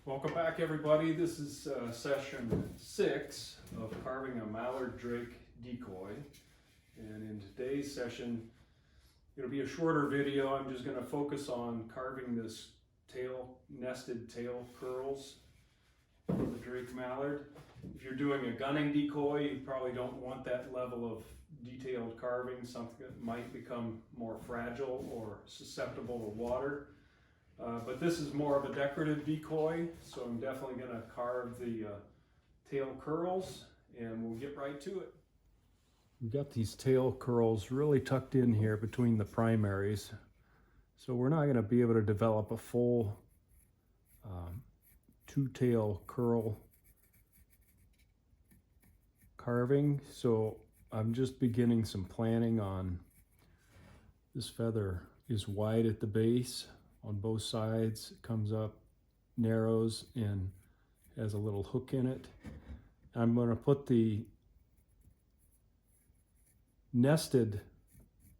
Welcome back, everybody. This is session 6 of carving a Mallard Drake decoy. And in today's session, it'll be a shorter video. I'm just going to focus on carving this nested tail curls for the Drake Mallard. If you're doing a gunning decoy, you probably don't want that level of detailed carving, something that might become more fragile or susceptible to water. But this is more of a decorative decoy, so I'm definitely going to carve the tail curls, and we'll get right to it. We've got these tail curls really tucked in here between the primaries, so we're not going to be able to develop a full two-tail curl carving, so I'm just beginning some planning on this feather. Is wide at the base on both sides. It comes up, narrows, and has a little hook in it. I'm going to put the nested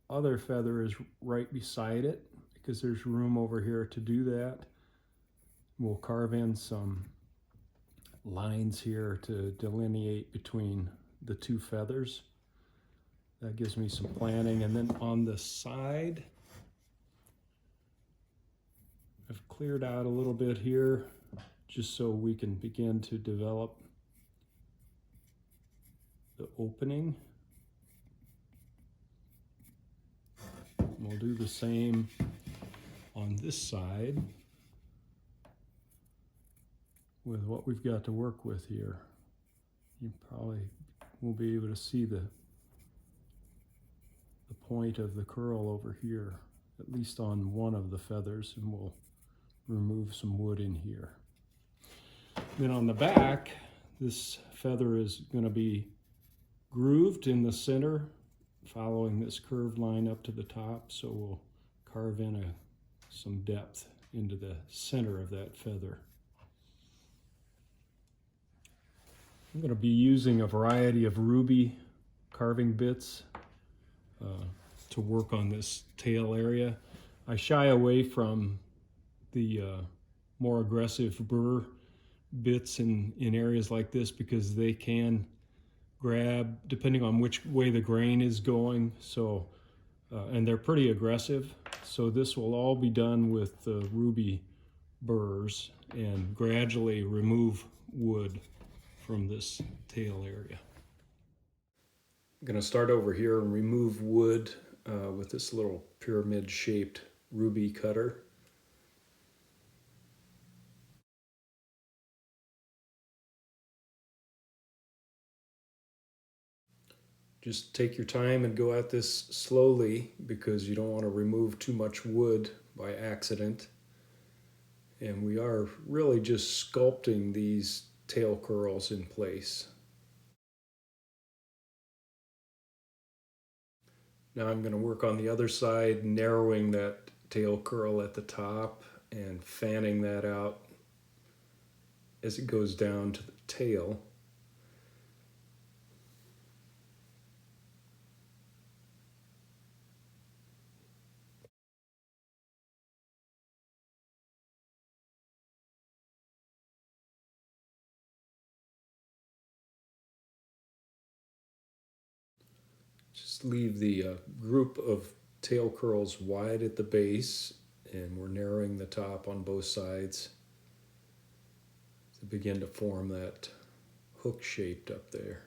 other feather is right beside it because there's room over here to do that. We'll carve in some lines here to delineate between the two feathers. That gives me some planning. And then on the side, I've cleared out a little bit here just so we can begin to develop the opening. We'll do the same on this side with what we've got to work with here. You probably will be able to see the point of the curl over here, at least on one of the feathers, and we'll remove some wood in here. Then on the back, this feather is going to be grooved in the center, following this curved line up to the top, so we'll carve in some depth into the center of that feather. I'm going to be using a variety of ruby carving bits to work on this tail area. I shy away from the more aggressive burr bits in areas like this because they can grab depending on which way the grain is going, so and they're pretty aggressive. So this will all be done with the ruby burrs and gradually remove wood from this tail area. I'm going to start over here and remove wood with this little pyramid shaped ruby cutter. Just take your time and go at this slowly because you don't want to remove too much wood by accident. And we are really just sculpting these tail curls in place. Now I'm going to work on the other side, narrowing that tail curl at the top and fanning that out as it goes down to the tail. Just leave the group of tail curls wide at the base, and we're narrowing the top on both sides to begin to form that hook shaped up there.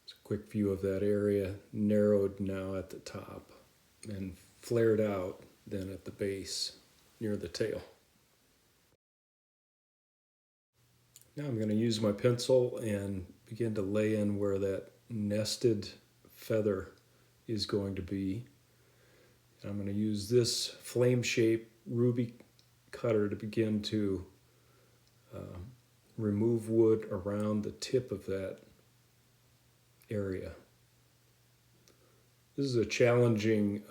It's a quick view of that area, narrowed now at the top and flared out then at the base near the tail. Now I'm going to use my pencil and begin to lay in where that nested feather is going to be. And I'm going to use this flame-shaped ruby cutter to begin to remove wood around the tip of that area. This is a challenging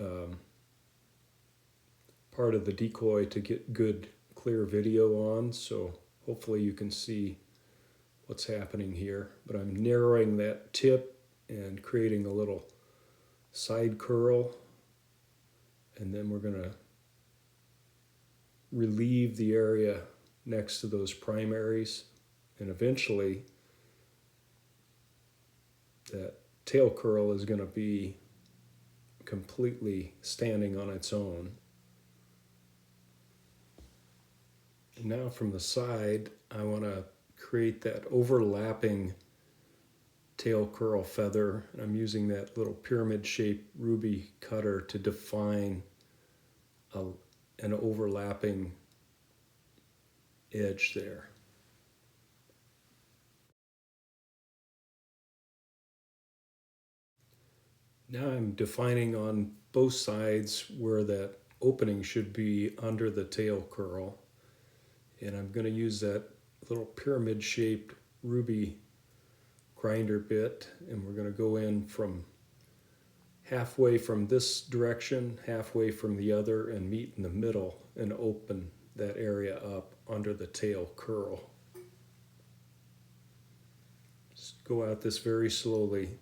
part of the decoy to get good, clear video on, so hopefully you can see what's happening here. But I'm narrowing that tip and creating a little side curl, and then we're going to relieve the area next to those primaries, and eventually that tail curl is going to be completely standing on its own. And now from the side, I want to create that overlapping tail curl feather. I'm using that little pyramid shaped ruby cutter to define an overlapping edge there. Now I'm defining on both sides where that opening should be under the tail curl. And I'm going to use that little pyramid shaped ruby grinder bit, and we're going to go in from halfway from this direction, halfway from the other, and meet in the middle and open that area up under the tail curl. Just go at this very slowly.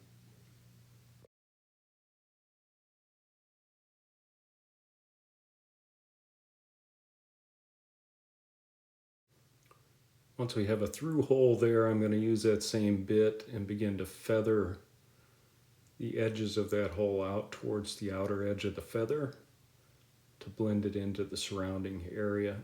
Once we have a through hole there, I'm going to use that same bit and begin to feather the edges of that hole out towards the outer edge of the feather to blend it into the surrounding area.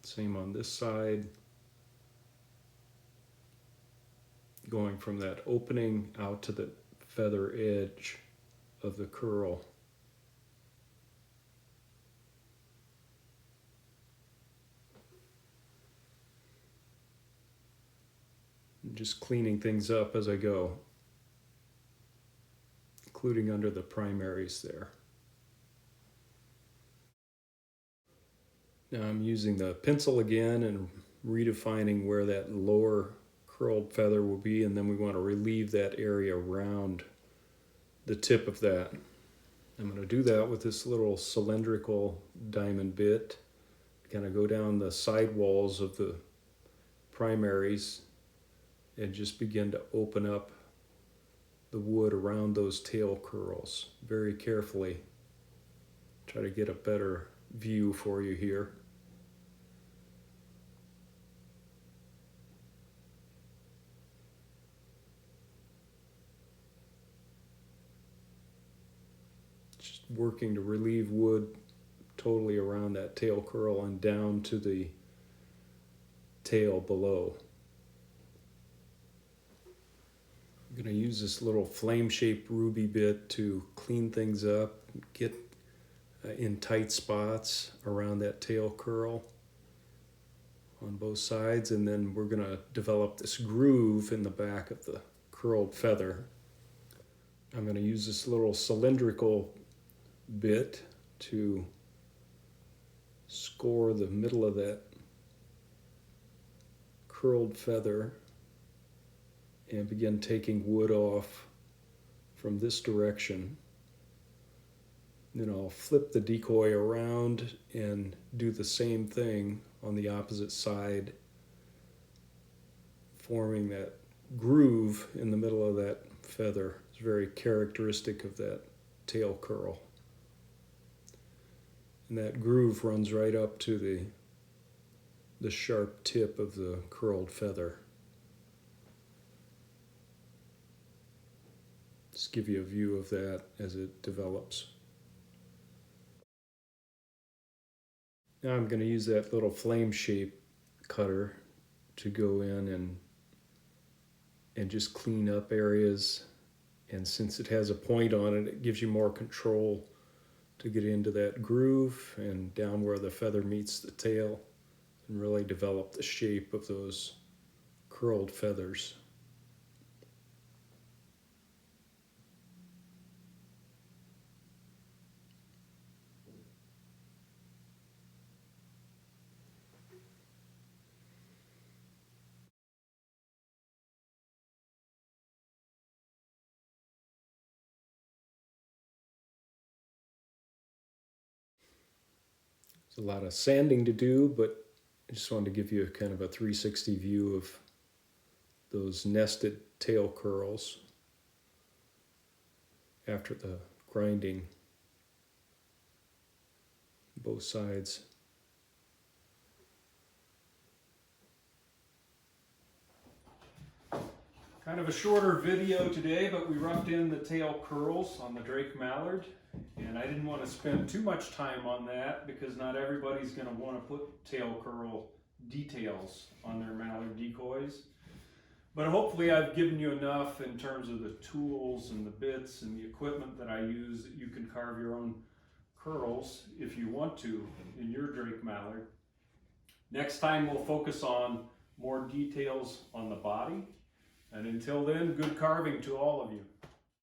Same on this side. Going from that opening out to the feather edge of the curl. And just cleaning things up as I go, including under the primaries there. Now I'm using the pencil again and redefining where that lower curled feather will be, and then we want to relieve that area around the tip of that. I'm going to do that with this little cylindrical diamond bit. Kind of go down the side walls of the primaries and just begin to open up the wood around those tail curls very carefully. Try to get a better view for you here. Just working to relieve wood totally around that tail curl and down to the tail below. I'm going to use this little flame-shaped ruby bit to clean things up, get in tight spots around that tail curl on both sides, and then we're going to develop this groove in the back of the curled feather. I'm going to use this little cylindrical bit to score the middle of that curled feather and begin taking wood off from this direction. Then I'll flip the decoy around and do the same thing on the opposite side, forming that groove in the middle of that feather. It's very characteristic of that tail curl. And that groove runs right up to the sharp tip of the curled feather. Just give you a view of that as it develops. Now I'm going to use that little flame shape cutter to go in and just clean up areas. And since it has a point on it, it gives you more control to get into that groove and down where the feather meets the tail and really develop the shape of those curled feathers. There's a lot of sanding to do, but I just wanted to give you kind of a 360 view of those nested tail curls after the grinding, both sides. Kind of a shorter video today, but we roughed in the tail curls on the Drake Mallard, and I didn't want to spend too much time on that because not everybody's going to want to put tail curl details on their Mallard decoys. But hopefully I've given you enough in terms of the tools and the bits and the equipment that I use that you can carve your own curls if you want to in your Drake Mallard. Next time we'll focus on more details on the body. And until then, good carving to all of you.